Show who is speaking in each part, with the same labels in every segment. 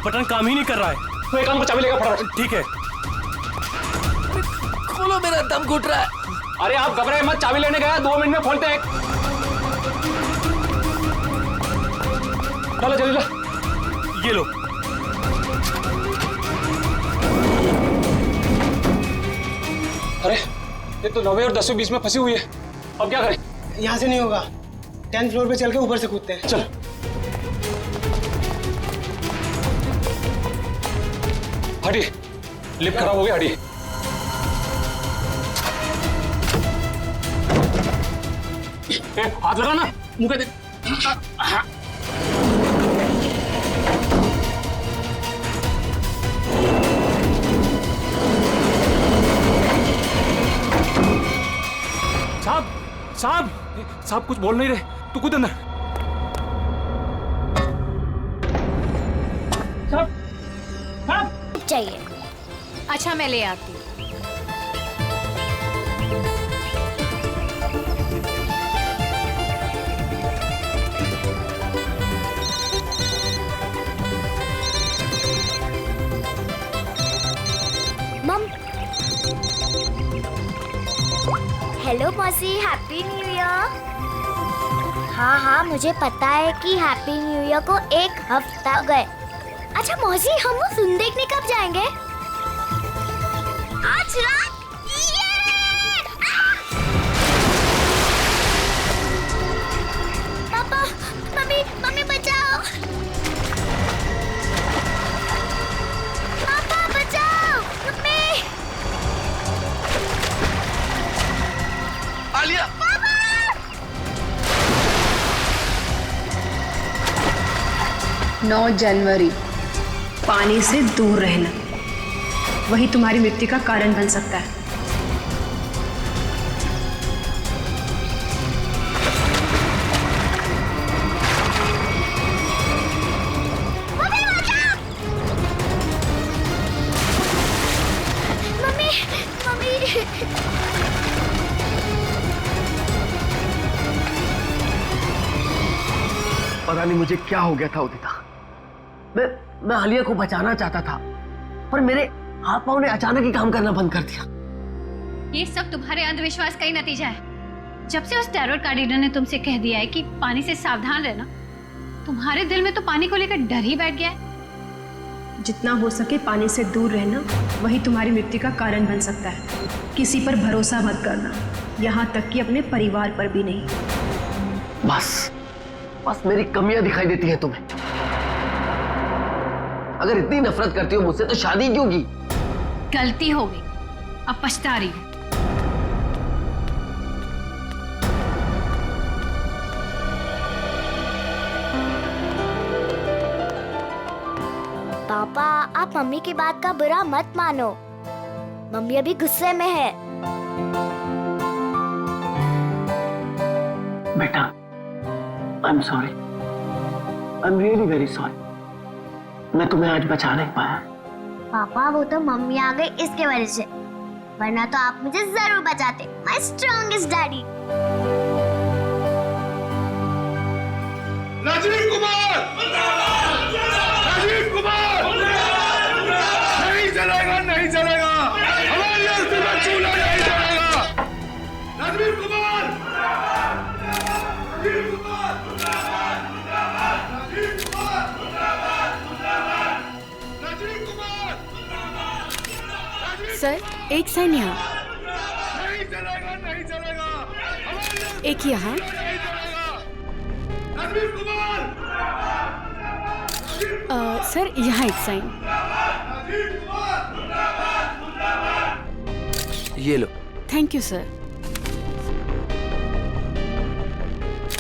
Speaker 1: Button काम ही नहीं कर रहा है।
Speaker 2: तो एक काम को चाबी लेगा फटाफट।
Speaker 1: ठीक है।
Speaker 3: खोलो, मेरा दम घुट रहा है।
Speaker 2: अरे आप घबराए मत, चाबी लेने गया, 2 मिनट में खोलते हैं। चलो जल्दी लो।
Speaker 1: ये लो।
Speaker 2: अरे ये तो 9वीं और 10वीं बीच में फंसी हुई है, अब क्या करें?
Speaker 4: यहाँ से नहीं होगा, 10th फ्लोर पे चल के ऊपर से कूदते हैं।
Speaker 2: चल। हटिए, लिफ्ट खराब हो गया, हटिए। हाथ लगा ना मुंह पे। साहब साहब साहब कुछ बोल नहीं रहे, तू कूद अंदर। साहब साहब
Speaker 5: चाहिए। अच्छा मैं ले आती हूँ।
Speaker 6: हेलो मौसी, हैप्पी न्यू ईयर। हाँ हाँ मुझे पता है कि हैप्पी न्यू ईयर को 1 हफ्ता हो गए। अच्छा मौसी, हम वो फिल्म देखने कब जाएंगे? आज रात। पापा, मम्मी, मम्मी बचाओ। पापा बचाओ, मम्मी।
Speaker 3: आलिया,
Speaker 7: 9 जनवरी, पानी से दूर रहना वही तुम्हारी मृत्यु का कारण बन सकता है।
Speaker 6: Mummy, mummy.
Speaker 8: पता नहीं मुझे क्या हो गया था उदिता। मैं आलिया को बचाना चाहता था, पर मेरे हाथ पांव ने अचानक ही काम करना बंद कर दिया।
Speaker 5: ये सब तुम्हारे अंधविश्वास का ही नतीजा है। जब से उस टैरोट कार्डिनर ने तुमसे कह दिया है कि पानी से सावधान रहना, तुम्हारे दिल में तो पानी को लेकर डर ही बैठ गया है।
Speaker 7: जितना हो सके पानी से दूर रहना वही तुम्हारी मृत्यु का कारण बन सकता है। किसी पर भरोसा मत करना, यहाँ तक कि अपने परिवार पर भी नहीं।
Speaker 8: बस मेरी कमियां दिखाई देती हैं तुम्हें। अगर इतनी नफरत करती हो मुझसे तो शादी क्यों की?
Speaker 5: गलती हो गई, अब पछता रही हूँ।
Speaker 6: पापा, आप मम्मी की बात का बुरा मत मानो। मम्मी अभी गुस्से में है।
Speaker 8: बेटा, I am sorry, I am really very sorry. मैं तुम्हें आज बचा नहीं पाया।
Speaker 6: पापा वो तो मम्मी आ गई इसके वजह से, वरना तो आप मुझे जरूर बचाते। My strongest daddy.
Speaker 9: Rajeev Kumar, Rajeev Kumar, नहीं चलेगा, नहीं चलेगा, हमारी अर्थी में चूल्हा नहीं चलेगा। राजीव कुमार, राजीव कुमार, राजीव कुमार, राजीव कुमार।
Speaker 7: सर, एक साइन यहाँ,
Speaker 9: नहीं चलेगा, नहीं चलेगा,
Speaker 7: एक यहाँ।
Speaker 9: राजीव कुमार,
Speaker 7: सर यहाँ एक साइन।
Speaker 3: ये लो।
Speaker 7: Thank you sir.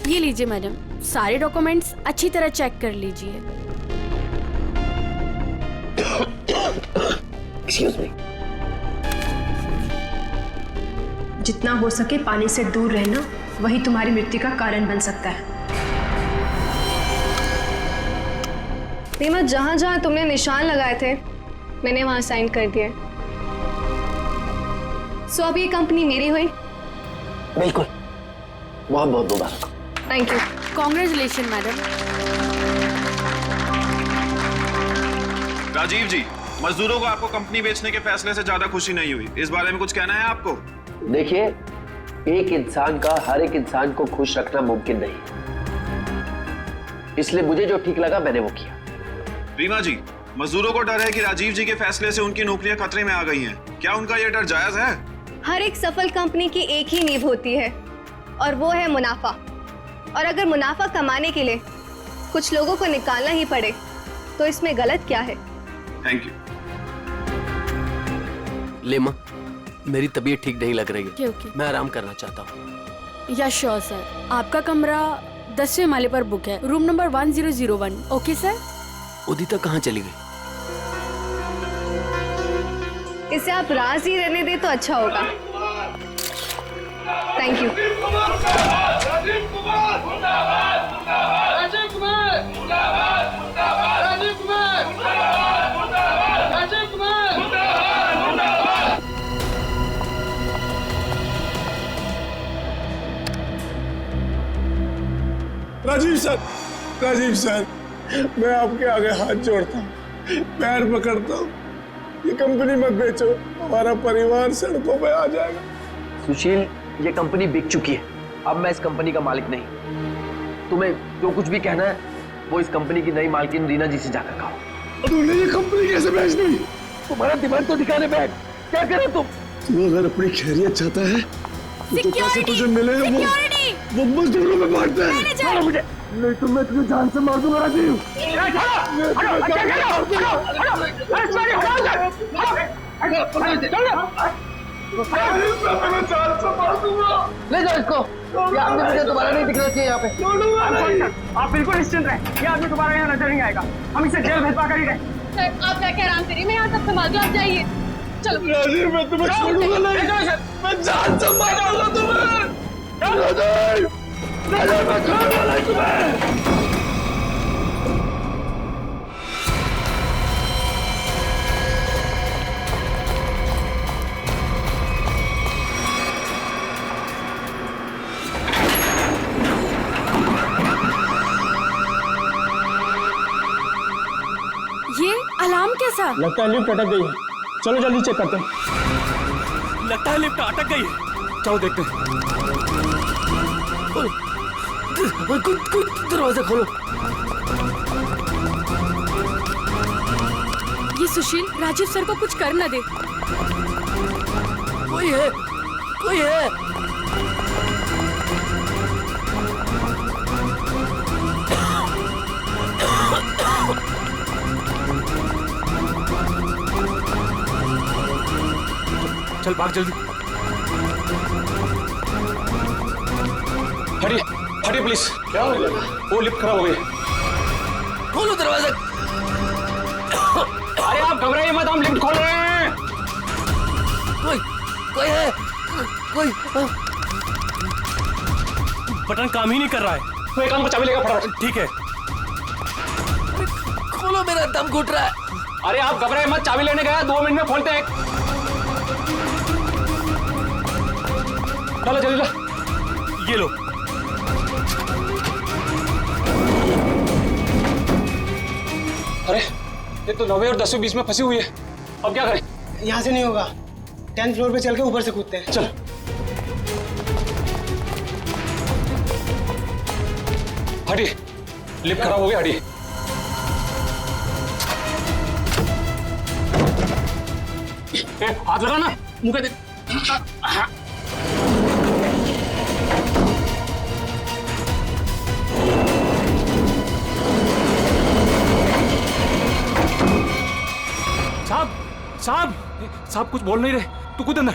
Speaker 7: ये लीजिए मैडम, सारे डॉक्यूमेंट्स अच्छी तरह चेक कर लीजिए।
Speaker 8: Excuse me.
Speaker 7: जितना हो सके पानी से दूर रहना वही तुम्हारी मृत्यु का कारण बन सकता है।
Speaker 10: रीमा, जहाँ जहाँ तुमने निशान लगाए थे मैंने वहाँ साइन कर दिए। सो अब ये कंपनी मेरी हुई।
Speaker 8: बिल्कुल, बहुत बहुत मुबारक।
Speaker 10: Thank you.
Speaker 7: Congratulation madam.
Speaker 11: Rajiv ji, मजदूरों को आपको कंपनी बेचने के फैसले से ज्यादा खुशी नहीं हुई, इस बारे में कुछ कहना है आपको?
Speaker 8: देखिए, एक इंसान का हर एक इंसान को खुश रखना मुमकिन नहीं, इसलिए मुझे जो ठीक लगा मैंने वो किया।
Speaker 11: रीमा जी, मजदूरों को डर है कि राजीव जी के फैसले से उनकी नौकरियां खतरे में आ गई हैं। क्या उनका ये डर जायज है?
Speaker 10: हर एक सफल कंपनी की एक ही नींव होती है और वो है मुनाफा। और अगर मुनाफा कमाने के लिए कुछ लोगों को निकालना ही पड़े तो इसमें गलत क्या है?
Speaker 11: Thank you.
Speaker 3: लेमा, मेरी तबीयत ठीक नहीं लग रही है।
Speaker 12: ओके।
Speaker 3: मैं आराम करना चाहता हूँ।
Speaker 12: या श्योर सर, आपका कमरा 10वें माले पर बुक है, room number 1001। Okay sir.
Speaker 3: Udita कहाँ चली गई?
Speaker 10: इसे आप राज ही रहने दे तो अच्छा होगा। Thank you.
Speaker 9: Rajeev Kumar Rajeev Kumar Rajeev Kumar Rajeev Kumar
Speaker 13: Rajeev sir, मैं आपके आगे हाथ जोड़ता हूँ, पैर पकड़ता हूँ, ये कंपनी मत बेचो, हमारा परिवार सड़कों पे आ जाएगा।
Speaker 8: सुशील, ये कंपनी बिक चुकी है, अब मैं इस कंपनी का मालिक नहीं। तुम्हें जो कुछ भी कहना है वो इस कंपनी की नई मालकिन रीना जी से जाकर कहो।
Speaker 13: तूने ये कंपनी कैसे बेच दी?
Speaker 8: तुम्हारा दिमाग तो दिखाने बैठ, क्या करे तुम?
Speaker 13: तू अगर अपनी खैरियत चाहता है तो पैसे तुझे मिले हैं वो मजदूरों में बांटते हैं।
Speaker 8: छोड़ो मुझे,
Speaker 13: नहीं तो मैं तुझे जान से मार दूंगा राजीव।
Speaker 8: ले जाओ इसको, ये आदमी मुझे दोबारा नहीं दिखना चाहिए यहाँ पे।
Speaker 4: आप बिल्कुल निश्चिंत रहे, ये आदमी दोबारा यहाँ नजर नहीं आएगा, हम इसे जेल भेजवा कर ही रहे।
Speaker 5: आप जाके आराम करिए, मैं यहाँ सब संभाल दूँ, आप जाइए। चलो
Speaker 13: राजीव, मैं तुम्हें छोड़ूंगा नहीं, मैं जान से मारूंगा तुम्हें। राजीव, मैं छोड़ूंगा नहीं तुम्हें।
Speaker 12: ये अलार्म कैसा?
Speaker 2: लगता है लिफ्ट अटक गई है, चलो जल्दी चेक करते हैं।
Speaker 1: लगता है लिफ्ट अटक गई है।
Speaker 2: चलो देखते हैं।
Speaker 3: दरवाजा खोलो।
Speaker 12: ये सुशील, राजीव सर को कुछ कर न दे।
Speaker 3: कोई है, कोई है।
Speaker 2: चल भाग जल्दी। हटिए, हटिए प्लीज। क्या हो गया? वो लिफ्ट खराब हो गई।
Speaker 3: खोलो दरवाजा।
Speaker 2: अरे आप घबराइए मत, हम लिफ्ट खोल रहे हैं।
Speaker 3: कोई है, कोई।
Speaker 1: बटन काम ही नहीं कर रहा है।
Speaker 2: तो एक काम को चाबी लेकर फटाफट।
Speaker 1: ठीक है।
Speaker 3: खोलो, मेरा दम घुट रहा है।
Speaker 2: अरे आप घबराइए मत, चाबी लेने गया, 2 मिनट में खोलते हैं। चलो जल्दी ला।
Speaker 1: ये लो।
Speaker 2: अरे ये तो 9वें और 10वें बीच में फंसी हुई है, अब क्या करें?
Speaker 4: यहाँ से नहीं होगा, 10th फ्लोर पे चल के ऊपर से कूदते हैं।
Speaker 2: चल। हटिए, लिफ्ट खराब हो गया, हटिए। हाथ लगा ना, मुंह पे दे। साहब कुछ बोल नहीं रहे, तू कूद अंदर।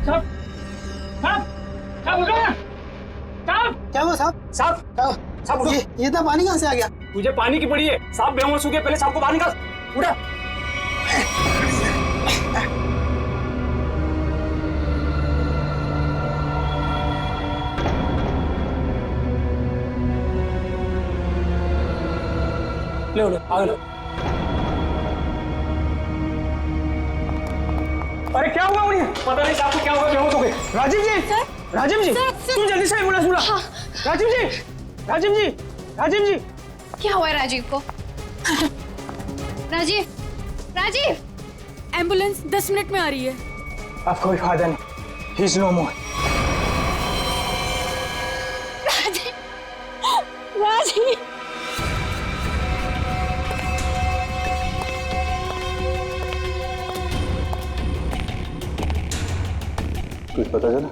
Speaker 2: साहब
Speaker 4: क्या हुआ साहब?
Speaker 2: साहब
Speaker 4: ये था पानी कहाँ से आ गया?
Speaker 2: तुझे पानी की पड़ी है, साहब बेहोश हो गए, पहले साहब को बाहर निकाल। उड़ा। ले आगे लो। अरे क्या हुआ उन्हें? पता नहीं साहब को क्या हुआ, बेहोश हो गए। राजीव जी, राजीव जी, तुम जल्दी से एम्बुलेंस बुला। राजीव जी, राजीव जी, राजीव जी,
Speaker 5: क्या हुआ है राजीव को? राजीव, राजीव!
Speaker 12: एम्बुलेंस 10 मिनट में आ रही है।
Speaker 4: अब कोई फायदा नहीं, ही इज नो मोर।
Speaker 5: राजीव, राजीव!
Speaker 11: कुछ पता चला?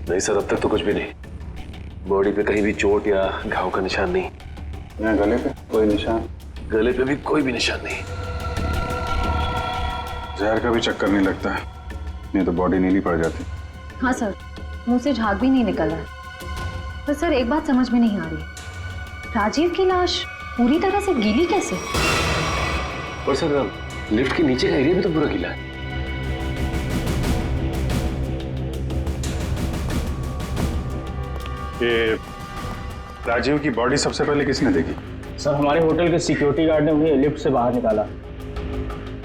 Speaker 11: नहीं सर, अब तक तो कुछ भी नहीं। बॉडी पे कहीं भी चोट या घाव का निशान नहीं।
Speaker 13: यहाँ गले पे कोई निशान?
Speaker 11: गले पे भी कोई भी निशान नहीं।
Speaker 13: जहर का भी चक्कर नहीं लगता, नहीं तो बॉडी नीली पड़ जाती।
Speaker 14: हाँ सर, मुंह से झाग भी नहीं निकल रहा है। पर सर एक बात समझ में नहीं आ रही, राजीव की लाश पूरी तरह से गीली कैसे?
Speaker 11: और सर लिफ्ट के नीचे का एरिया भी तो पूरा गीला है।
Speaker 13: ये राजीव की बॉडी सबसे पहले किसने देखी?
Speaker 4: सर हमारे होटल के सिक्योरिटी गार्ड ने उन्हें लिफ्ट से बाहर निकाला।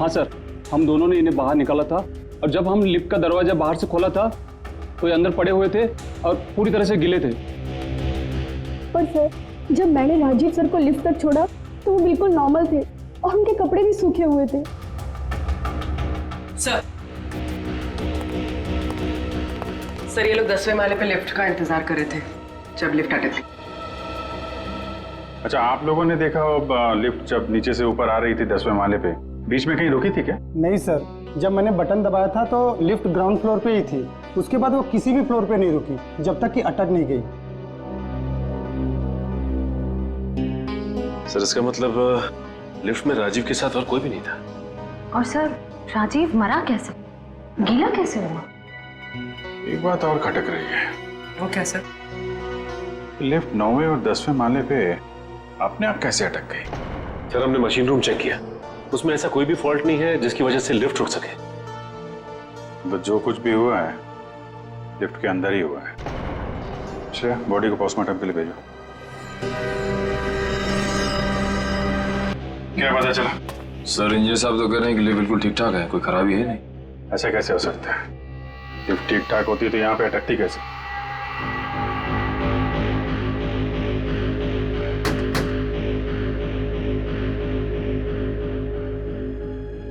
Speaker 4: हाँ सर, हम दोनों ने इन्हें बाहर निकाला था और जब हम लिफ्ट का दरवाजा बाहर से खोला था तो ये अंदर पड़े हुए थे और पूरी तरह से गिले थे।
Speaker 7: पर सर जब मैंने राजीव सर को लिफ्ट तक छोड़ा तो वो बिल्कुल नॉर्मल थे और उनके कपड़े भी सूखे हुए थे।
Speaker 15: सर ये लोग 10वें माले पे लिफ्ट का इंतजार कर रहे थे जब लिफ्ट अटक।
Speaker 13: अच्छा, आप लोगों ने देखा लिफ्ट जब नीचे से ऊपर आ रही थी 10वें माले पे, बीच में कहीं रुकी थी क्या?
Speaker 4: नहीं सर, जब मैंने बटन दबाया था तो लिफ्ट ग्राउंड फ्लोर पे ही थी। उसके बाद वो किसी भी फ्लोर पे नहीं रुकी जब तक कि अटक नहीं गई।
Speaker 11: सर इसका मतलब लिफ्ट में राजीव के साथ और कोई भी नहीं था।
Speaker 14: और सर राजीव मरा कैसे, गीला कैसे हुआ?
Speaker 13: एक बात और खटक रही है।
Speaker 15: वो क्या सर?
Speaker 13: लिफ्ट 9वें और 10वें माले पे अपने आप कैसे अटक गई?
Speaker 11: सर हमने मशीन रूम चेक किया, उसमें ऐसा कोई भी फॉल्ट नहीं है जिसकी वजह से लिफ्ट रुक सके।
Speaker 13: तो जो कुछ भी हुआ है लिफ्ट के अंदर ही हुआ है। अच्छा, बॉडी को पोस्टमार्टम के लिए भेजो। क्या पता चला?
Speaker 16: सर इंजीनियर साहब तो कह रहे हैं कि लिफ्ट बिल्कुल ठीक ठाक है, कोई खराबी है नहीं।
Speaker 13: ऐसा कैसे हो सकता है? लिफ्ट ठीक ठाक होती तो यहाँ पे अटकती कैसे?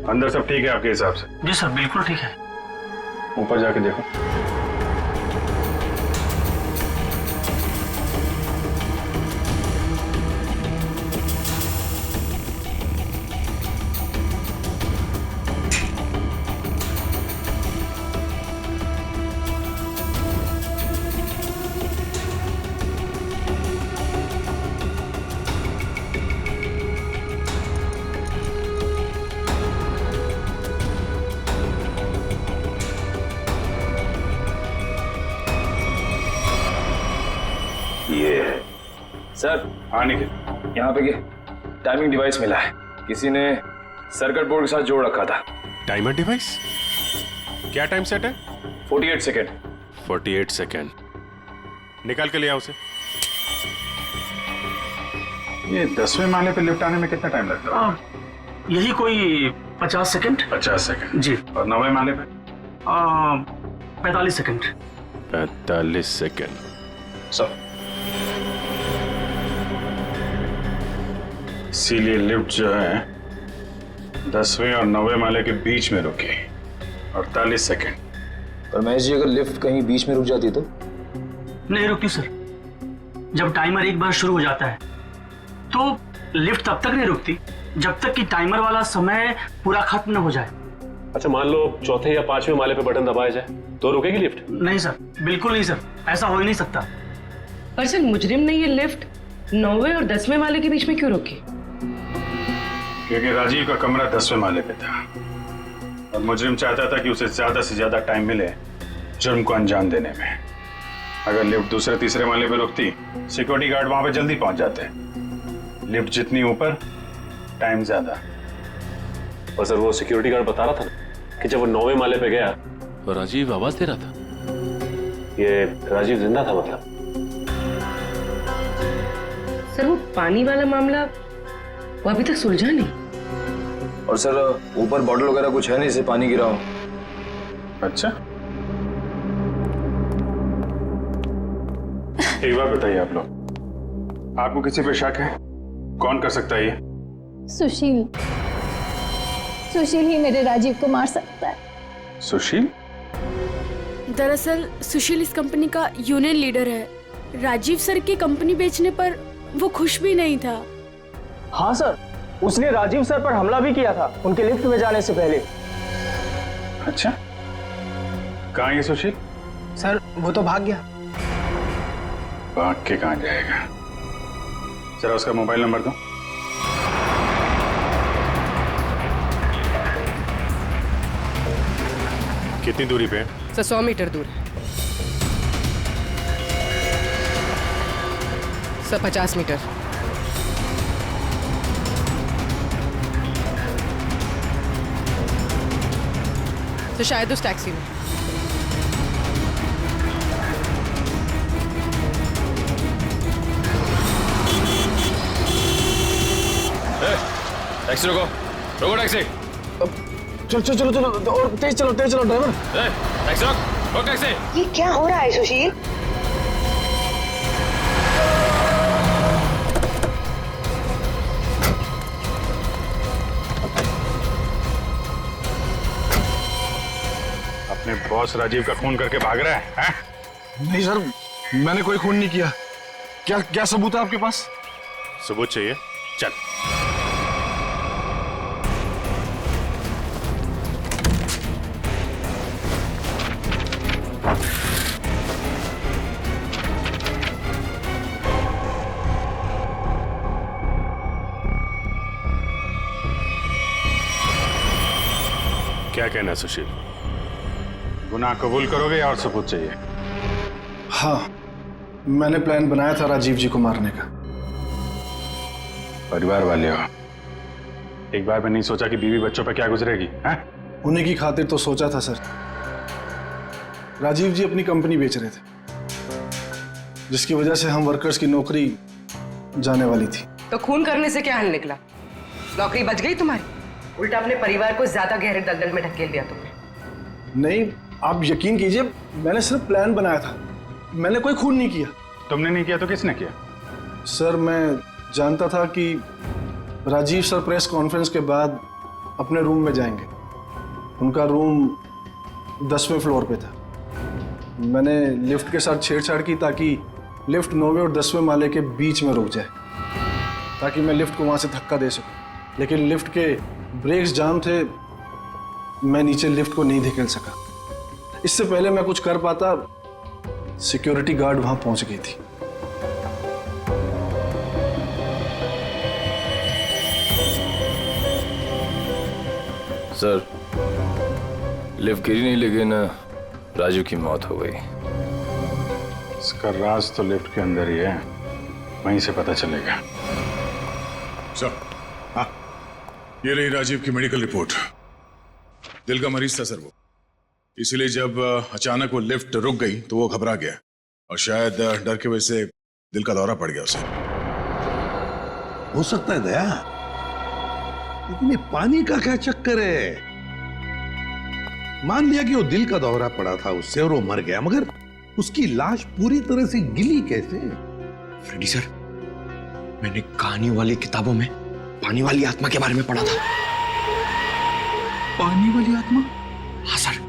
Speaker 13: अंदर सब ठीक है आपके हिसाब से?
Speaker 4: जी सर, बिल्कुल ठीक है।
Speaker 13: ऊपर जाके देखो।
Speaker 16: सर
Speaker 13: हाँ निखिल,
Speaker 16: यहाँ पे टाइमिंग डिवाइस मिला है, किसी ने सर्किट बोर्ड के साथ जोड़ रखा था।
Speaker 17: Timer device? क्या टाइम सेट है?
Speaker 16: 48 सेकेंड।
Speaker 17: 48 सेकेंड। निकाल के ले आओ उसे।
Speaker 13: ये 10वें माले पे लिफ्ट आने में कितना टाइम लगता है?
Speaker 4: यही कोई 50 सेकंड।
Speaker 13: 50 सेकंड
Speaker 4: जी।
Speaker 13: और 9वें माले पे?
Speaker 4: 45 सेकंड।
Speaker 17: 45 सेकेंड।
Speaker 13: सर इसीलिए लिफ्ट जो है 10वें और 9वें माले के बीच में रुकी 48 सेकंड।
Speaker 16: पर महेश जी अगर लिफ्ट कहीं बीच में रुक जाती तो?
Speaker 4: नहीं रुकती सर, जब टाइमर एक बार शुरू हो जाता है तो लिफ्ट तब तक नहीं रुकती जब तक कि टाइमर वाला समय पूरा खत्म न हो जाए।
Speaker 11: अच्छा मान लो चौथे या 5वें माले पे बटन दबाया जाए तो रुकेगी लिफ्ट?
Speaker 4: नहीं सर, बिल्कुल नहीं सर, ऐसा हो ही नहीं सकता।
Speaker 15: पर सर मुजरिम ने ये लिफ्ट 9वें और 10वें माले के बीच में क्यों रोकी?
Speaker 13: क्योंकि राजीव का कमरा 10वें माले पे था और मुजरिम चाहता था कि उसे ज्यादा से ज्यादा टाइम मिले जुर्म को अंजाम देने में। अगर लिफ्ट दूसरे तीसरे माले पे रुकती, सिक्योरिटी गार्ड वहां पे जल्दी पहुंच जाते। लिफ्ट जितनी ऊपर, टाइम ज्यादा।
Speaker 11: और सर वो सिक्योरिटी गार्ड बता रहा था ना कि जब वो 9वें माले पे गया तो राजीव आवाज दे रहा था। ये राजीव जिंदा था मतलब?
Speaker 15: सर वो पानी वाला मामला वो अभी तक सुलझा नहीं।
Speaker 16: और सर ऊपर बॉटल वगैरह कुछ है नहीं जिससे पानी गिरा हो?
Speaker 13: अच्छा, एक बात बताइए आप लोग, आपको किसी पे शक है? कौन कर सकता है ये?
Speaker 5: सुशील। सुशील ही मेरे राजीव को मार सकता है।
Speaker 13: सुशील?
Speaker 12: दरअसल सुशील इस कंपनी का यूनियन लीडर है। राजीव सर की कंपनी बेचने पर वो खुश भी नहीं था।
Speaker 2: हाँ सर, उसने राजीव सर पर हमला भी किया था उनके लिफ्ट में जाने से पहले।
Speaker 13: अच्छा, कहाँ है ये सुशील?
Speaker 2: सर वो तो भाग गया।
Speaker 13: भाग के कहाँ जाएगा? जरा उसका मोबाइल नंबर दो। कितनी दूरी पे है?
Speaker 15: सर 100 मीटर दूर है। Sir 50 metre. तो शायद उस टैक्सी में।
Speaker 16: टैक्सी रोको, रोको टैक्सी।
Speaker 2: चलो चलो चलो चलो, और तेज चलो ड्राइवर।
Speaker 16: टैक्सी रोक टैक्सी।
Speaker 15: ये क्या हो रहा है सुशील?
Speaker 13: अपने बॉस राजीव का खून करके भाग रहा है?
Speaker 9: नहीं सर, मैंने कोई खून नहीं किया। क्या क्या सबूत है आपके पास?
Speaker 17: सबूत चाहिए? चल। क्या कहना है सुशील?
Speaker 13: गुनाह कबूल करोगे या और सबूत चाहिए?
Speaker 9: हाँ, मैंने प्लान बनाया था राजीव जी को मारने का।
Speaker 13: परिवार वाले हो, एक बार में नहीं सोचा कि बीवी बच्चों पर क्या गुजरेगी? हैं?
Speaker 9: उन्हीं की खातिर तो सोचा था सर। राजीव जी अपनी कंपनी बेच रहे थे, जिसकी वजह से हम वर्कर्स की नौकरी जाने वाली थी।
Speaker 15: तो खून करने से क्या हल निकला? नौकरी बच गई तुम्हारी? उल्टा अपने परिवार को ज्यादा गहरे दलदल में ढकेल दिया तुमने।
Speaker 9: नहीं, आप यकीन कीजिए, मैंने सिर्फ प्लान बनाया था, मैंने कोई खून नहीं किया।
Speaker 13: तुमने नहीं किया तो किसने किया?
Speaker 9: सर मैं जानता था कि राजीव सर प्रेस कॉन्फ्रेंस के बाद अपने रूम में जाएंगे। उनका रूम 10वें फ्लोर पे था। मैंने लिफ्ट के साथ छेड़छाड़ की ताकि लिफ्ट 9वें और 10वें माले के बीच में रुक जाए, ताकि मैं लिफ्ट को वहाँ से धक्का दे सकूं। लेकिन लिफ्ट के ब्रेक्स जाम थे, मैं नीचे लिफ्ट को नहीं धकेल सका। इससे पहले मैं कुछ कर पाता, सिक्योरिटी गार्ड वहां पहुंच गई थी।
Speaker 16: सर, लिफ्ट गिरी नहीं, लेकिन राजू की मौत हो गई।
Speaker 13: इसका राज तो लिफ्ट के अंदर ही है, वहीं से पता चलेगा।
Speaker 17: सर, हाँ, ये रही राजीव की मेडिकल रिपोर्ट। दिल का मरीज था सर वो, इसलिए जब अचानक वो लिफ्ट रुक गई तो वो घबरा गया और शायद डर की वजह से दिल का दौरा पड़ गया उसे।
Speaker 18: हो सकता है दया, लेकिन ये पानी का क्या चक्कर है? मान लिया कि वो दिल का दौरा पड़ा था उससे और वो मर गया, मगर उसकी लाश पूरी तरह से गिली कैसे?
Speaker 19: फ्रेडी सर, मैंने कहानियों वाली किताबों में पानी वाली आत्मा के बारे में पढ़ा था।
Speaker 18: पानी वाली आत्मा?
Speaker 19: हाँ सर,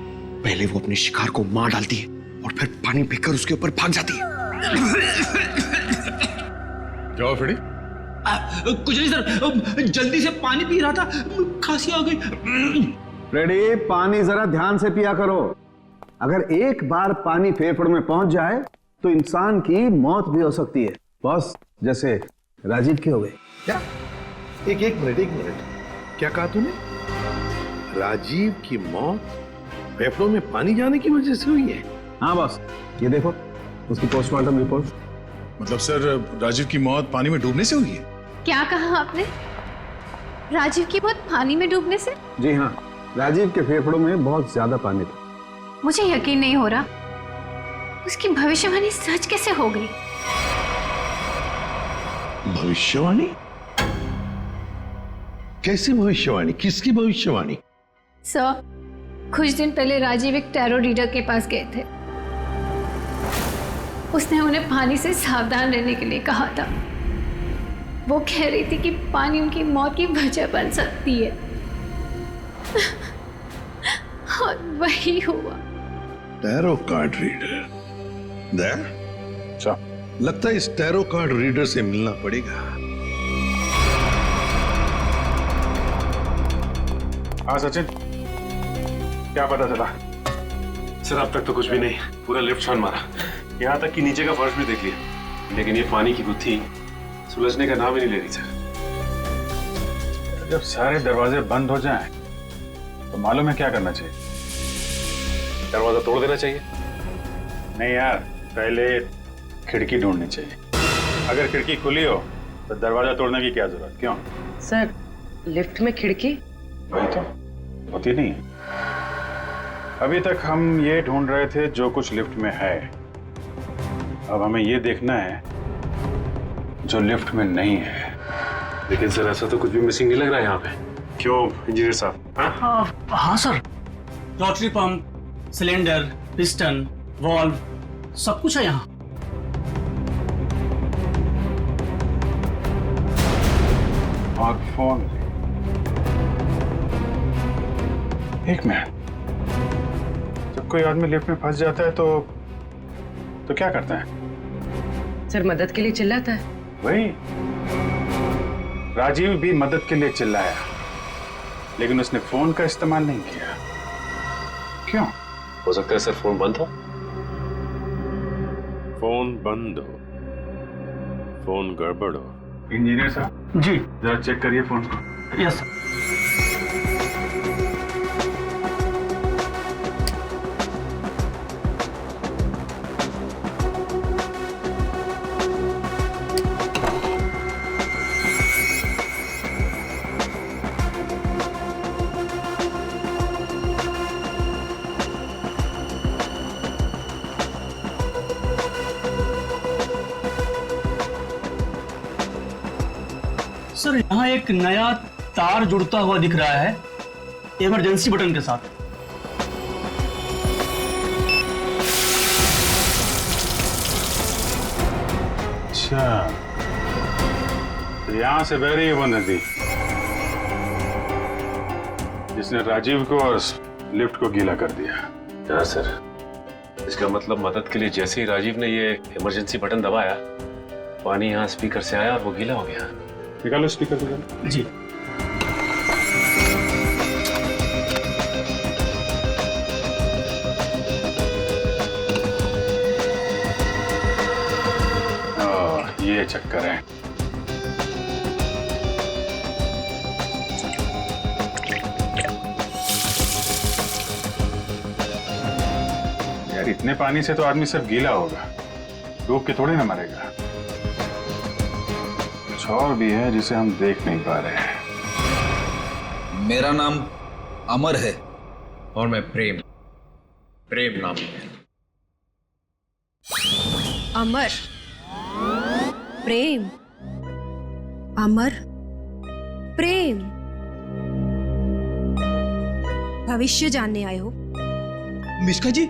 Speaker 19: पहले वो अपने शिकार को मार डालती है और फिर पानी पीकर उसके ऊपर भाग जाती है।
Speaker 17: क्या हुआ फ्रेडी?
Speaker 19: कुछ नहीं सर, जल्दी से पानी पी रहा था, खांसी आ गई।
Speaker 20: फ्रेडी, पानी जरा ध्यान से पिया करो। अगर एक बार पानी फेफड़ों में पहुंच जाए तो इंसान की मौत भी हो सकती है, बॉस, जैसे राजीव की हो गई।
Speaker 18: क्या? एक मिनट, क्या कहा तूने? राजीव की मौत फेफड़ों में पानी जाने की वजह से हुई है?
Speaker 20: हाँ बॉस, ये देखो उसकी पोस्टमार्टम रिपोर्ट।
Speaker 17: मतलब सर, राजीव की मौत पानी में डूबने से हुई है?
Speaker 5: क्या कहा आपने? राजीव की मौत पानी में डूबने से?
Speaker 20: जी हाँ, राजीव के फेफड़ों में बहुत ज्यादा पानी था।
Speaker 5: मुझे यकीन नहीं हो रहा, उसकी भविष्यवाणी सच कैसे हो गई?
Speaker 18: भविष्यवाणी? कैसी भविष्यवाणी? किसकी भविष्यवाणी?
Speaker 5: सर, कुछ दिन पहले राजीव एक टैरो रीडर के पास गए थे। उसने उन्हें पानी से सावधान रहने के लिए कहा था। वो कह रही थी कि पानी उनकी मौत की वजह बन सकती है। और वही हुआ।
Speaker 18: टैरो कार्ड रीडर लगता है इस टैरो कार्ड रीडर से मिलना पड़ेगा।
Speaker 13: हाँ सचिन, क्या पता चला?
Speaker 11: सर अब तक तो कुछ भी नहीं, पूरा लिफ्ट छान मारा, यहाँ तक कि नीचे का फर्श भी देख लिया, लेकिन ये पानी की गुत्थी सुलझने का नाम ही नहीं ले रही सर।
Speaker 13: जब सारे दरवाजे बंद हो जाएं, तो मालूम है क्या करना चाहिए?
Speaker 11: दरवाजा तोड़ देना चाहिए।
Speaker 13: नहीं यार, पहले खिड़की ढूंढनी चाहिए। अगर खिड़की खुली हो तो दरवाजा तोड़ने की क्या जरूरत? क्यों
Speaker 15: सर, लिफ्ट में खिड़की?
Speaker 13: वही तो होती नहीं है। अभी तक हम ये ढूंढ रहे थे जो कुछ लिफ्ट में है, अब हमें ये देखना है जो लिफ्ट में नहीं है।
Speaker 11: लेकिन सर ऐसा तो कुछ भी मिसिंग नहीं लग रहा है यहाँ पे। क्यों इंजीनियर साहब?
Speaker 1: हाँ sir, rotary pump, cylinder, piston, valve, सब कुछ है यहाँ।
Speaker 13: और फोन। एक मिनट, जब कोई आदमी लिफ्ट में फंस जाता है तो क्या करता है?
Speaker 15: सर मदद के लिए चिल्लाता है।
Speaker 13: वही, राजीव भी मदद के लिए चिल्लाया, लेकिन उसने फोन का इस्तेमाल नहीं किया। क्यों?
Speaker 11: हो सकता है सर फोन बंद हो।
Speaker 13: फोन बंद हो, फोन गड़बड़ हो। इंजीनियर साहब
Speaker 1: जी,
Speaker 13: जरा चेक करिए फोन को।
Speaker 1: Yes sir. सर यहाँ एक नया तार जुड़ता हुआ दिख रहा है इमरजेंसी बटन के साथ।
Speaker 13: अच्छा, तो यहां से बह रही है वो नदी जिसने राजीव को और लिफ्ट को गीला कर दिया।
Speaker 11: हाँ सर, इसका मतलब मदद के लिए जैसे ही राजीव ने ये इमरजेंसी बटन दबाया, पानी यहाँ स्पीकर से आया और वो गीला हो गया।
Speaker 13: निकालो स्पीकर निकालो।
Speaker 1: जी।
Speaker 13: ये चक्कर है। यार इतने पानी से तो आदमी सब गीला होगा, डूब के थोड़ी ना मरेगा। कुछ और भी है जिसे हम देख नहीं पा रहे हैं।
Speaker 21: मेरा नाम अमर है और मैं प्रेम नाम है।
Speaker 7: अमर, प्रेम, अमर, प्रेम। भविष्य जानने आए हो?
Speaker 22: मिश्का जी,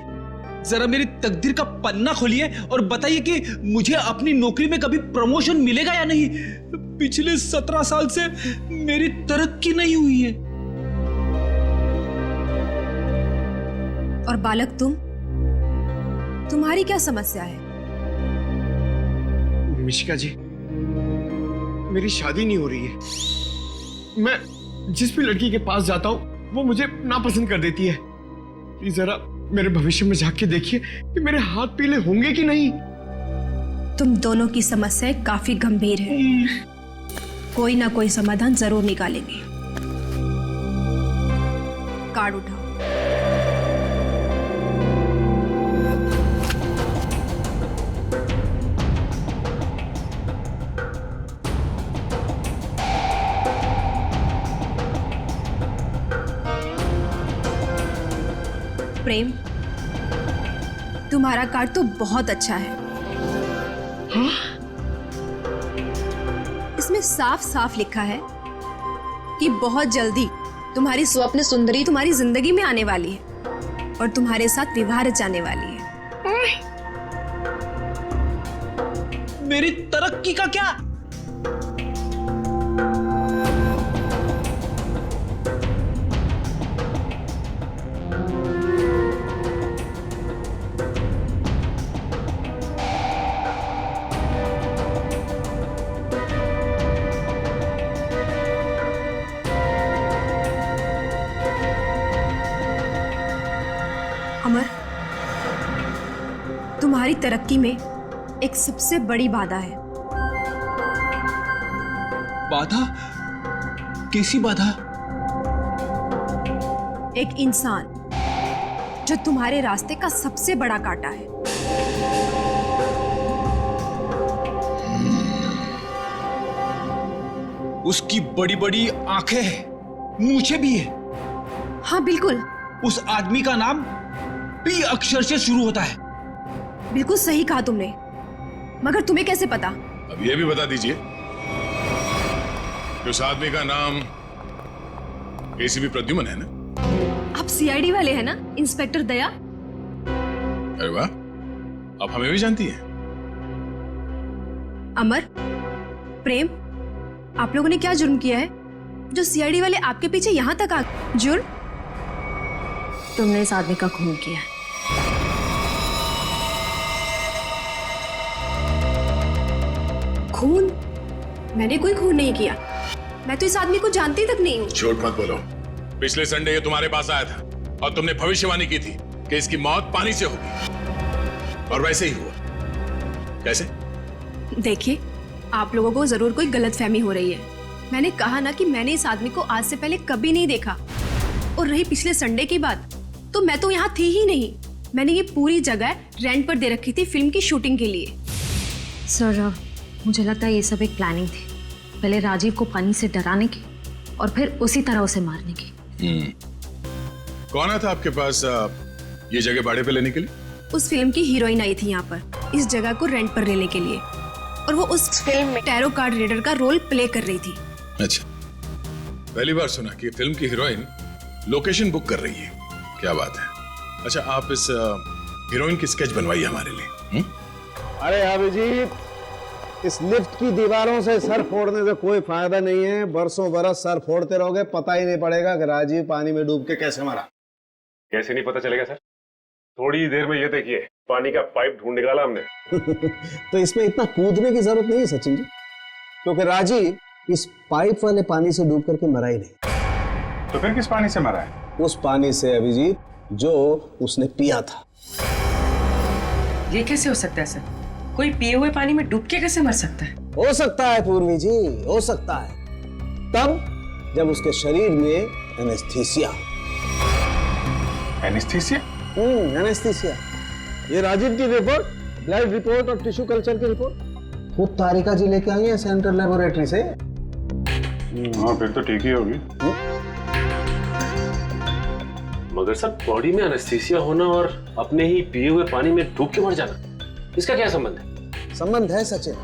Speaker 22: जरा मेरी तकदीर का पन्ना खोलिए और बताइए कि मुझे अपनी नौकरी में कभी प्रमोशन मिलेगा या नहीं। पिछले 17 साल से मेरी तरक्की नहीं हुई है।
Speaker 7: और बालक तुम्हारी क्या समस्या है?
Speaker 19: मिशिका जी, मेरी शादी नहीं हो रही है। मैं जिस भी लड़की के पास जाता हूँ वो मुझे नापसंद कर देती है। प्लीज जरा मेरे भविष्य में झांक के देखिए कि मेरे हाथ पीले होंगे कि नहीं।
Speaker 7: तुम दोनों की समस्याएं काफी गंभीर है, कोई ना कोई समाधान जरूर निकालेंगे। कार्ड उठाओ। प्रेम, तुम्हारा कार्ड तो बहुत अच्छा है। हाँ? इसमें साफ साफ लिखा है कि बहुत जल्दी तुम्हारी स्वप्न सुंदरी तुम्हारी जिंदगी में आने वाली है और तुम्हारे साथ विवाह रचाने वाली है।
Speaker 22: मेरी तरक्की का क्या?
Speaker 7: तुम्हारी तरक्की में एक सबसे बड़ी बाधा है।
Speaker 22: बाधा? कैसी बाधा?
Speaker 7: एक इंसान जो तुम्हारे रास्ते का सबसे बड़ा कांटा है।
Speaker 22: उसकी बड़ी बड़ी आंखें हैं, मूछें भी है।
Speaker 7: हाँ बिल्कुल।
Speaker 22: उस आदमी का नाम पी अक्षर से शुरू होता है।
Speaker 7: बिल्कुल सही कहा तुमने, मगर तुम्हें कैसे पता?
Speaker 17: अब ये भी बता दीजिए कि उस आदमी का नाम एसीपी प्रद्युमन है ना?
Speaker 7: आप सीआईडी वाले हैं ना, इंस्पेक्टर दया?
Speaker 17: अरे वाह, आप हमें भी जानती हैं।
Speaker 7: अमर, प्रेम, आप लोगों ने क्या जुर्म किया है जो सीआईडी वाले आपके पीछे यहां तक आ? जुर्म?
Speaker 14: तुमने इस आदमी का खून किया है।
Speaker 7: खून? मैंने कोई खून नहीं किया। मैं तो इस आदमी को जानती तक नहीं हूँ।
Speaker 17: झूठ मत बोलो। पिछले संडे ये तुम्हारे पास आया था और तुमने भविष्यवाणी की थी कि इसकी मौत पानी से होगी, और वैसे ही हुआ। कैसे?
Speaker 7: देखिए, आप लोगों को जरूर कोई गलतफहमी हो रही है। मैंने कहा ना कि मैंने इस आदमी को आज से पहले कभी नहीं देखा। और रही पिछले संडे की बात, तो मैं तो यहाँ थी ही नहीं। मैंने ये पूरी जगह रेंट पर दे रखी थी फिल्म की शूटिंग के लिए।
Speaker 14: सर, मुझे लगता है ये सब एक प्लानिंग थी। पहले राजीव को पानी से डराने की और फिर उसी तरह उसे मारने की।
Speaker 17: कौन आया था आपके पास ये जगह भाड़े पे लेने के लिए?
Speaker 7: उस फिल्म की हीरोइन आई थी यहाँ पर इस जगह को रेंट पर लेने के लिए, और वो उस फिल्म में टैरो कार्ड रीडर का रोल प्ले कर रही थी।
Speaker 17: अच्छा, पहली बार सुना कि फिल्म की हीरोइन लोकेशन बुक कर रही है। क्या बात है। अच्छा, आप इस हीरोइन की स्केच बनवाइए हमारे लिए।
Speaker 20: अरे अभिजीत, इस लिफ्ट की दीवारों से सर फोड़ने से कोई फायदा नहीं है। बरसों बरस सर फोड़ते रहोगे, पता ही नहीं पड़ेगा कि राजीव पानी में डूब के कैसे मरा।
Speaker 11: कैसे नहीं पता चलेगा सर? थोड़ी देर में ये देखिए, पानी का पाइप ढूंढ निकाला हमने।
Speaker 20: तो इसमें इतना कूदने की जरूरत नहीं है सचिन जी, क्योंकि राजीव इस पाइप वाले पानी से डूब करके मरा ही नहीं।
Speaker 13: तो फिर किस पानी से मरा है?
Speaker 20: उस पानी से अभिजीत जो उसने पिया था।
Speaker 15: ये कैसे हो सकता है सर? कोई पिए हुए पानी में डूब के कैसे मर सकता है?
Speaker 20: हो सकता है पूर्वी जी, हो सकता है, तब जब उसके शरीर में एनेस्थीसिया।
Speaker 13: एनेस्थीसिया?
Speaker 20: एनेस्थीसिया। ये राजीव की रिपोर्ट, ब्लड रिपोर्ट और टिश्यू कल्चर की रिपोर्ट खुद तारिका जी लेके आई है सेंट्रल लेबोरेटरी से।
Speaker 13: हाँ, फिर तो ठीक ही होगी।
Speaker 11: मगर सर, बॉडी में एनेस्थीसिया होना और अपने ही पिए हुए पानी में डूब के मर जाना, इसका क्या संबंध है?
Speaker 20: संबंध है सचिन।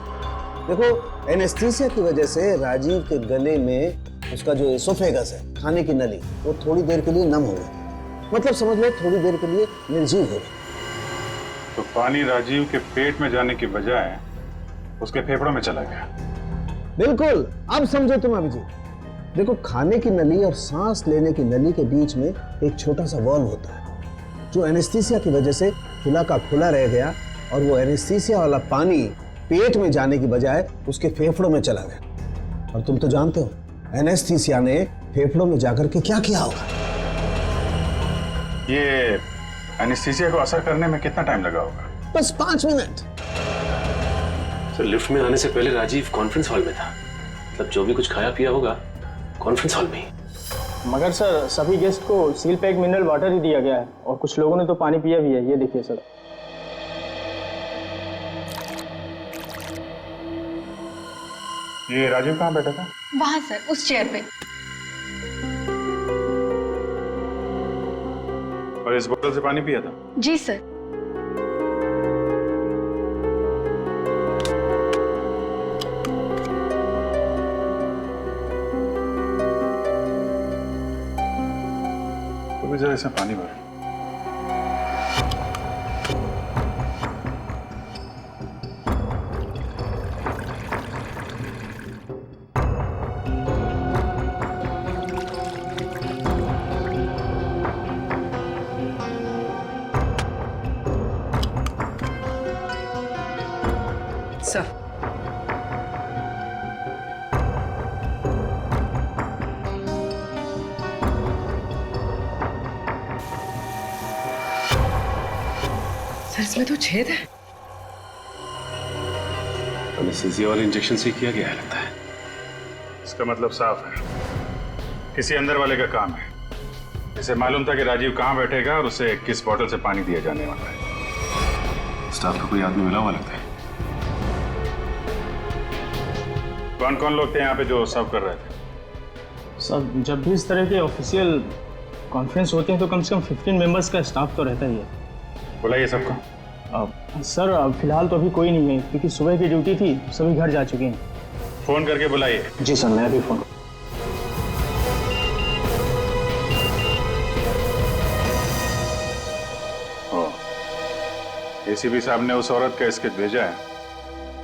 Speaker 20: देखो, एनेस्थीसिया की वजह से राजीव के गले में उसका जो एसोफेगस है, खाने की नली, वो थोड़ी देर के लिए नम हो गई। मतलब समझ लो थोड़ी देर के लिए निर्जीव हो गई।
Speaker 13: तो पानी राजीव के पेट में जाने की बजाय उसके फेफड़ों में चला गया।
Speaker 20: बिल्कुल, अब समझो तुम अभिजीत। देखो, खाने की नली और सांस लेने की नली के बीच में एक छोटा सा वॉल्व होता है जो एनेस्थीसिया की वजह से खुला का खुला रह गया, और वो एनेस्थीसिया वाला पानी पेट में जाने की बजाय उसके फेफड़ों में चला गया। और तुम तो जानते हो एनेस्थीसिया ने फेफड़ों में जाकर के क्या किया होगा।
Speaker 13: ये एनेस्थीसिया को असर करने में कितना टाइम लगा होगा?
Speaker 20: बस 5 मिनट।
Speaker 11: सर, लिफ्ट में आने से पहले राजीव कॉन्फ्रेंस हॉल में था। मतलब जो भी कुछ खाया पिया होगा कॉन्फ्रेंस हॉल में ही।
Speaker 6: मगर सर, सभी गेस्ट को सील पैक मिनरल वाटर ही दिया गया है, और कुछ लोगों ने तो पानी पिया भी है। ये देखिए सर।
Speaker 13: ये राजीव कहाँ बैठा था?
Speaker 5: वहां सर, उस चेयर पे।
Speaker 13: और इस बोतल से पानी पिया था?
Speaker 5: जी सर।
Speaker 13: तो जरा इसमें पानी भर।
Speaker 15: सर, सर इसमें तो छेद है।
Speaker 11: एनेस्थीसिया और इंजेक्शन से किया गया है लगता है।
Speaker 13: इसका मतलब साफ है, किसी अंदर वाले का काम है। इसे मालूम था कि राजीव कहाँ बैठेगा और उसे किस बोतल से पानी दिया जाने वाला है।
Speaker 11: स्टाफ का कोई आदमी मिला हुआ लगता है।
Speaker 13: कौन कौन लोग थे यहाँ पे जो सर्व कर रहे थे?
Speaker 6: सब जब भी इस तरह के ऑफिशियल कॉन्फ्रेंस होते हैं तो कम से कम 15 मेंबर्स का स्टाफ तो रहता ही है।
Speaker 13: बुलाइए सबको।
Speaker 6: सर फिलहाल तो अभी कोई नहीं है क्योंकि सुबह की ड्यूटी थी, सभी घर जा चुके हैं।
Speaker 13: फोन करके बुलाइए।
Speaker 6: जी सर, मैं अभी फोन।
Speaker 13: एसीपी साहब ने उस औरत का स्केच भेजा है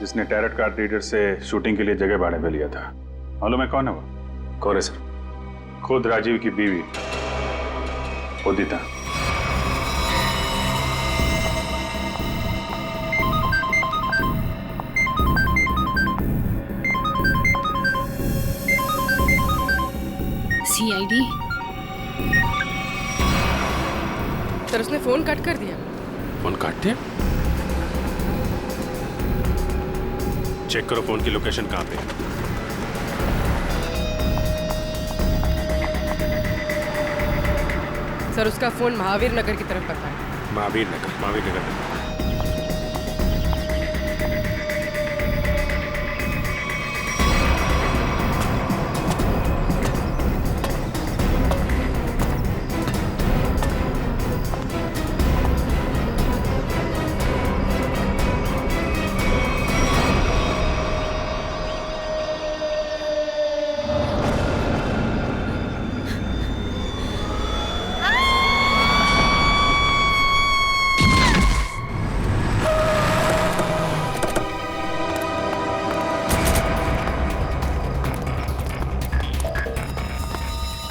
Speaker 13: जिसने टैरट कार्ड रीडर से शूटिंग के लिए जगह भाड़े पे लिया था। मालूम है कौन है वो?
Speaker 11: कौन है सर?
Speaker 13: खुद राजीव की बीवी उदिता।
Speaker 12: सीआईडी।
Speaker 15: सर उसने फोन कट कर दिया।
Speaker 11: फोन काट दिया? चेक करो फोन की लोकेशन कहाँ पे है।
Speaker 15: सर उसका फोन महावीर नगर की तरफ करता है।
Speaker 11: महावीर नगर।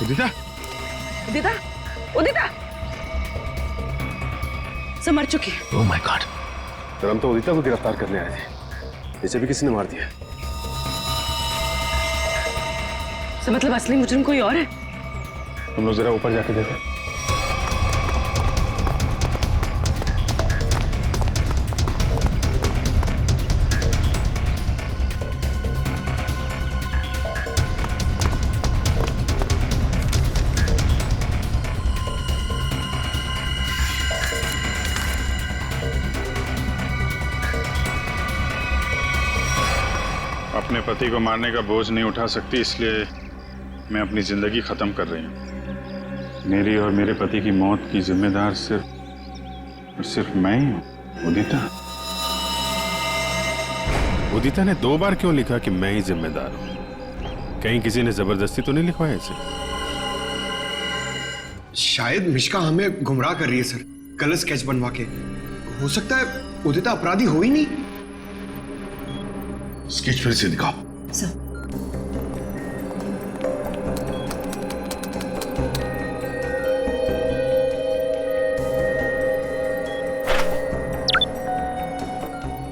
Speaker 18: उदिता,
Speaker 15: उदिता, उदिता सब मर चुकी है।
Speaker 11: Oh my God. सर हम तो उदिता को गिरफ्तार करने आए थे, इसे भी किसी ने मार दिया।
Speaker 15: सर मतलब असली मुजरिम कोई और है?
Speaker 11: तुम लोग जरा ऊपर जाके देखो।
Speaker 13: अपने पति को मारने का बोझ नहीं उठा सकती, इसलिए मैं अपनी जिंदगी खत्म कर रही हूँ। मेरी और मेरे पति की मौत की जिम्मेदार सिर्फ मैं ही हूँ। उदिता।
Speaker 11: उदिता ने 2 बार क्यों लिखा कि मैं ही जिम्मेदार हूँ? कहीं किसी ने जबरदस्ती तो नहीं लिखवाया इसे?
Speaker 19: शायद मिश्का हमें गुमराह कर रही है सर, गलत स्केच बनवा के। हो सकता है उदिता अपराधी हो ही नहीं।
Speaker 18: स्केच फिर से दिखाओ।
Speaker 14: सर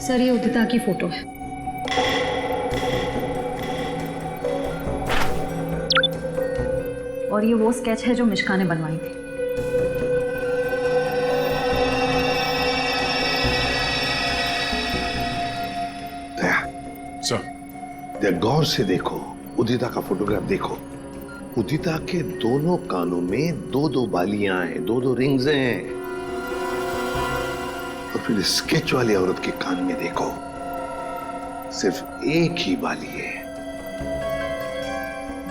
Speaker 14: सर ये उदिता की फोटो है। और ये वो स्केच है जो मिश्का ने बनवाई थी।
Speaker 18: गौर से देखो, उदिता का फोटोग्राफ देखो। उदिता के दोनों कानों में 2-2 बालियां हैं, 2-2 रिंग्स हैं। और फिर स्केच वाली औरत के कान में देखो, सिर्फ एक ही बाली है,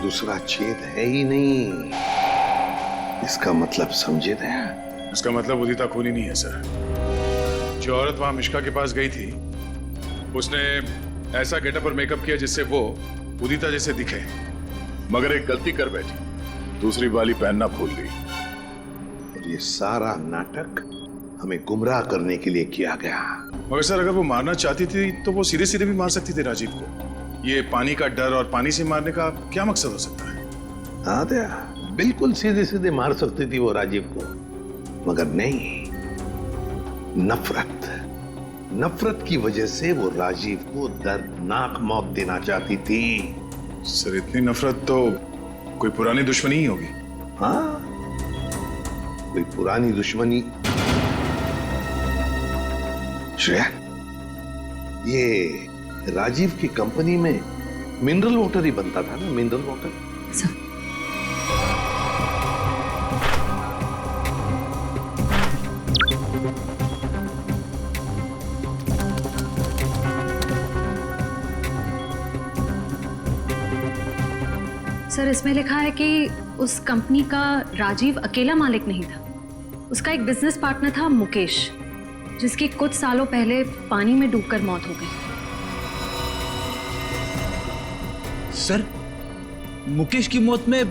Speaker 18: दूसरा छेद है ही नहीं। इसका मतलब समझे दया?
Speaker 13: इसका मतलब उदिता खूनी नहीं है सर। जो औरत वहां मिश्का के पास गई थी उसने ऐसा गेटअप और मेकअप किया जिससे वो उदिता जैसे दिखे,
Speaker 18: मगर एक गलती कर बैठी, दूसरी बाली पहनना भूल गई। और ये सारा नाटक हमें गुमराह करने के लिए किया गया।
Speaker 13: मगर सर अगर वो मारना चाहती थी तो वो सीधे सीधे भी मार सकती थी राजीव को। ये पानी का डर और पानी से मारने का क्या मकसद हो सकता है?
Speaker 18: हाँ दया, बिल्कुल सीधे सीधे मार सकती थी वो राजीव को, मगर नहीं, नफरत की वजह से वो राजीव को दर्दनाक मौत देना चाहती थी।
Speaker 13: सर इतनी नफरत तो कोई पुरानी दुश्मनी ही होगी।
Speaker 18: हाँ, कोई पुरानी दुश्मनी। श्रेया, ये राजीव की कंपनी में मिनरल वाटर ही बनता था ना, मिनरल वाटर।
Speaker 5: सर, इसमें लिखा है कि उस कंपनी का राजीव अकेला मालिक नहीं था। उसका एक बिजनेस पार्टनर था मुकेश, जिसकी कुछ सालों पहले पानी में डूबकर मौत हो गई।
Speaker 22: सर, मुकेश की मौत में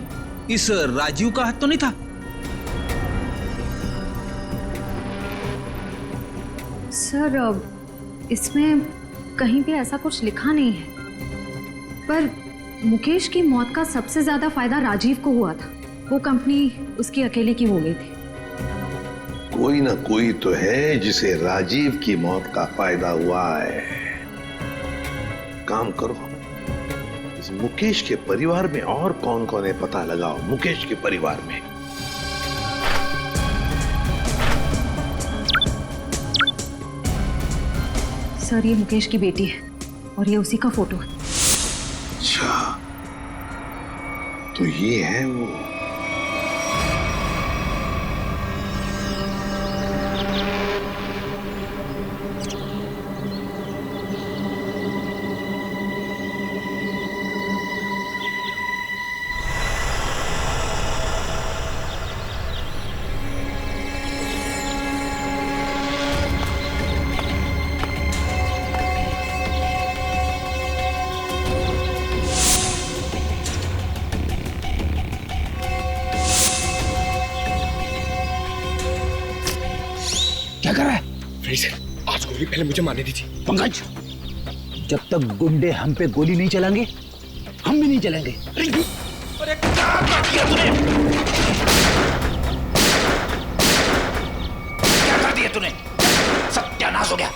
Speaker 22: इस राजीव का हाथ तो नहीं था?
Speaker 5: सर, इसमें कहीं भी ऐसा कुछ लिखा नहीं है, पर मुकेश की मौत का सबसे ज्यादा फायदा राजीव को हुआ था। वो कंपनी उसकी अकेले की हो गई थी।
Speaker 18: कोई ना कोई तो है जिसे राजीव की मौत का फायदा हुआ है। काम करो, इस मुकेश के परिवार में और कौन कौन है पता लगाओ। मुकेश के परिवार में
Speaker 5: सर, ये मुकेश की बेटी है और ये उसी का फोटो है।
Speaker 18: अच्छा, तो ये है वो।
Speaker 19: क्या कर रहा है? आज गोली पहले मुझे मारने दी थी।
Speaker 8: पंकज, जब तक गुंडे हम पे गोली नहीं चलाएंगे, हम भी नहीं चलेंगे।
Speaker 19: अरे क्या कर दिया तूने?
Speaker 8: क्या कर दिया तूने? सत्यानाश हो गया।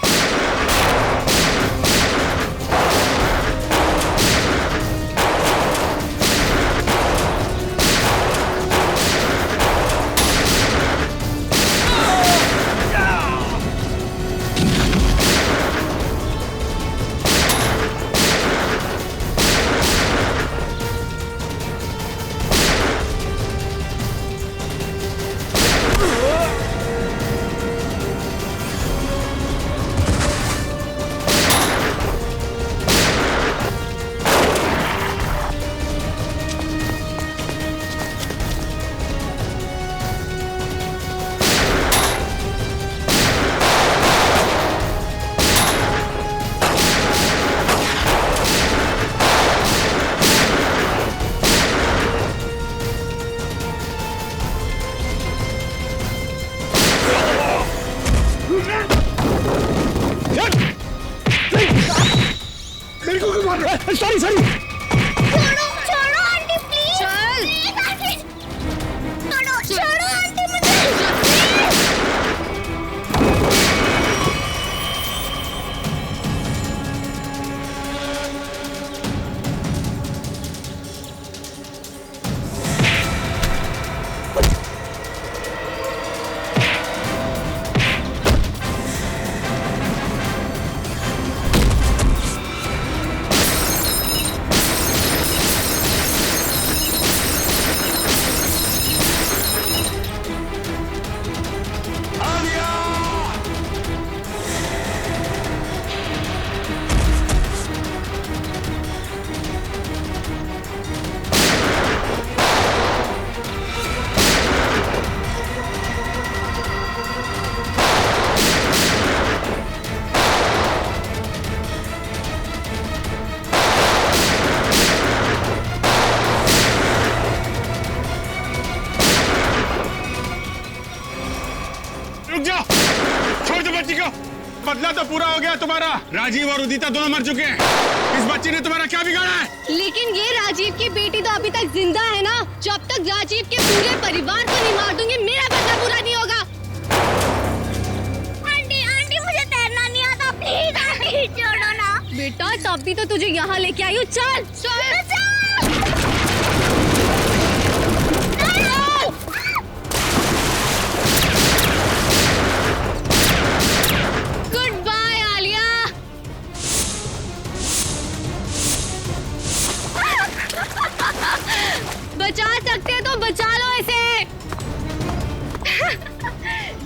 Speaker 19: Sorry sorry.
Speaker 10: छोड़ो आंटी प्लीज। Please aunty. छोड़ो आंटी मुझे।
Speaker 13: बदला तो पूरा हो गया तुम्हारा। राजीव और उदिता दोनों मर चुके हैं। इस बच्ची ने तुम्हारा क्या बिगाड़ा है?
Speaker 10: लेकिन ये राजीव की बेटी तो अभी तक जिंदा है ना। जब तक राजीव के पूरे परिवार को नहीं मार दूंगी, मेरा बदला पूरा नहीं होगा। आंटी आंटी मुझे तैरना नहीं आता, प्लीज आंटी छोड़ो ना। बेटा तब भी तो तुझे यहाँ लेके आई हूँ। चल चल। इसे।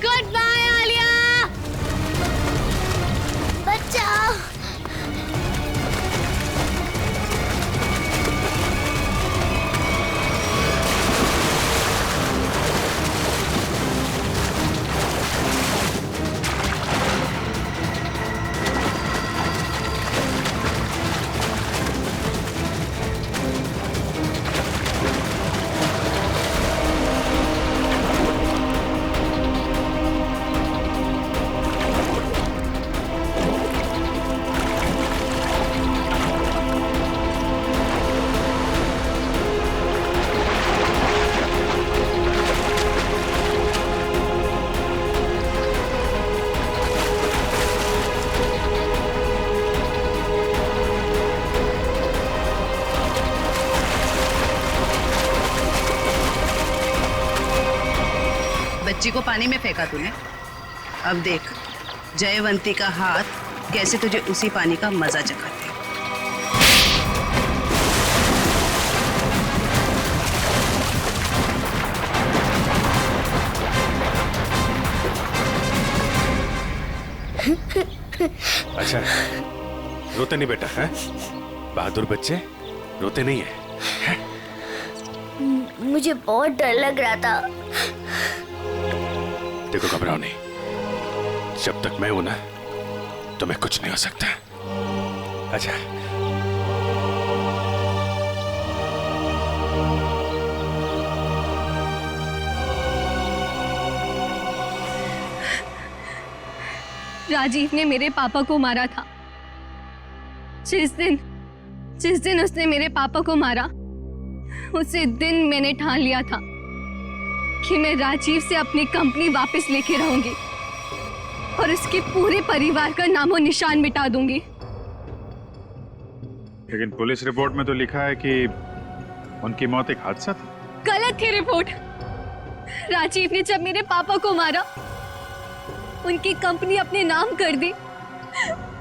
Speaker 10: Good bye Alia. बचाओ।
Speaker 15: बच्ची को पानी में फेंका तूने। अब देख जयवंती का हाथ कैसे तुझे उसी पानी का मजा चखाते।
Speaker 11: अच्छा, रोते नहीं बेटा, है? बहादुर बच्चे रोते नहीं है?
Speaker 10: मुझे बहुत डर लग रहा था।
Speaker 11: देखो घबराओ नहीं, जब तक मैं हूं ना तुम्हें कुछ नहीं हो सकता। अच्छा
Speaker 7: राजीव ने मेरे पापा को मारा था। जिस दिन उसने मेरे पापा को मारा, उसी दिन मैंने ठान लिया था कि मैं राजीव से अपनी कंपनी वापस लेके रहूंगी और उसके पूरे परिवार का नामो निशान मिटा दूंगी।
Speaker 13: लेकिन पुलिस रिपोर्ट में तो लिखा है कि उनकी मौत एक हादसा थी।
Speaker 7: गलत थी रिपोर्ट। राजीव ने जब मेरे पापा को मारा, उनकी कंपनी अपने नाम कर दी।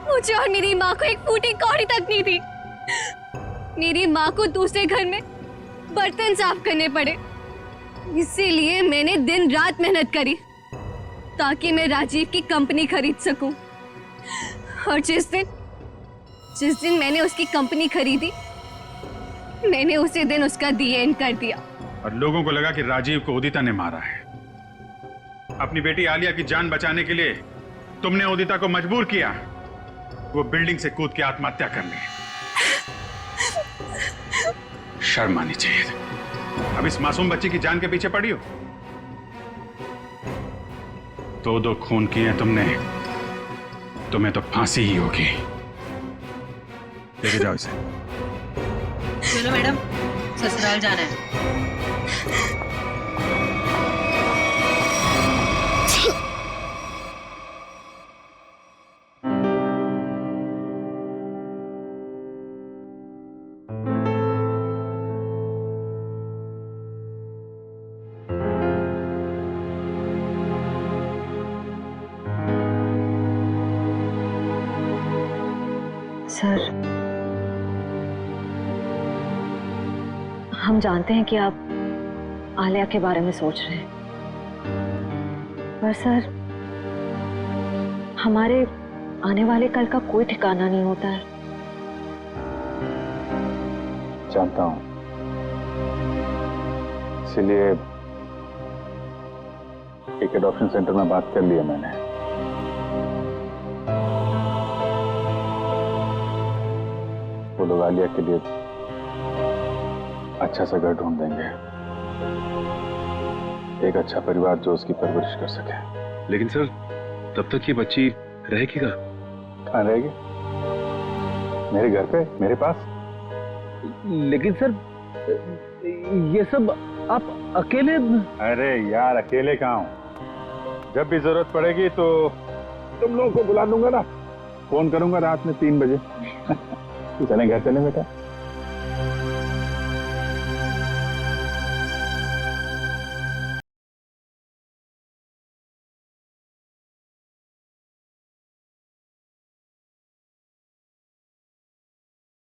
Speaker 7: मुझे और मेरी माँ को एक फूटी कौड़ी तक नहीं थी। मेरी माँ को दूसरे घर में बर्तन साफ करने पड़े। इसीलिए मैंने दिन रात मेहनत करी ताकि मैं राजीव की कंपनी खरीद सकूं। और जिस दिन मैंने उसकी कंपनी खरीदी, मैंने उसी दिन उसका दी एंड कर दिया।
Speaker 13: और लोगों को लगा कि राजीव को उदिता ने मारा है। अपनी बेटी आलिया की जान बचाने के लिए तुमने उदिता को मजबूर किया वो बिल्डिंग से कूद के आत्महत्या करने। शर्म आनी चाहिए। अब इस मासूम बच्ची की जान के पीछे पड़ी हो। दो खून किए तुमने, तुम्हें तो फांसी ही होगी। लेके जाओ इसे।
Speaker 15: चलो मैडम, ससुराल जाना है।
Speaker 14: सर, हम जानते हैं कि आप आलिया के बारे में सोच रहे हैं, पर सर हमारे आने वाले कल का कोई ठिकाना नहीं होता है।
Speaker 13: जानता हूं, इसीलिए एक एडॉप्शन सेंटर में बात कर लिया मैंने। वो लोग आलिया के लिए अच्छा सा घर ढूंढ देंगे, एक अच्छा परिवार जो उसकी परवरिश कर सके।
Speaker 11: लेकिन सर, तब तक ये बच्ची रहेगी
Speaker 13: कहाँ रहेगी? मेरे घर पे, मेरे पास।
Speaker 8: लेकिन सर, ये सब आप अकेले?
Speaker 13: अरे यार, अकेले कहाँ हूं? जब भी जरूरत पड़ेगी तो तुम लोगों को बुला दूंगा ना, फोन करूंगा रात में 3 बजे। चलें घर, चलें बेटा।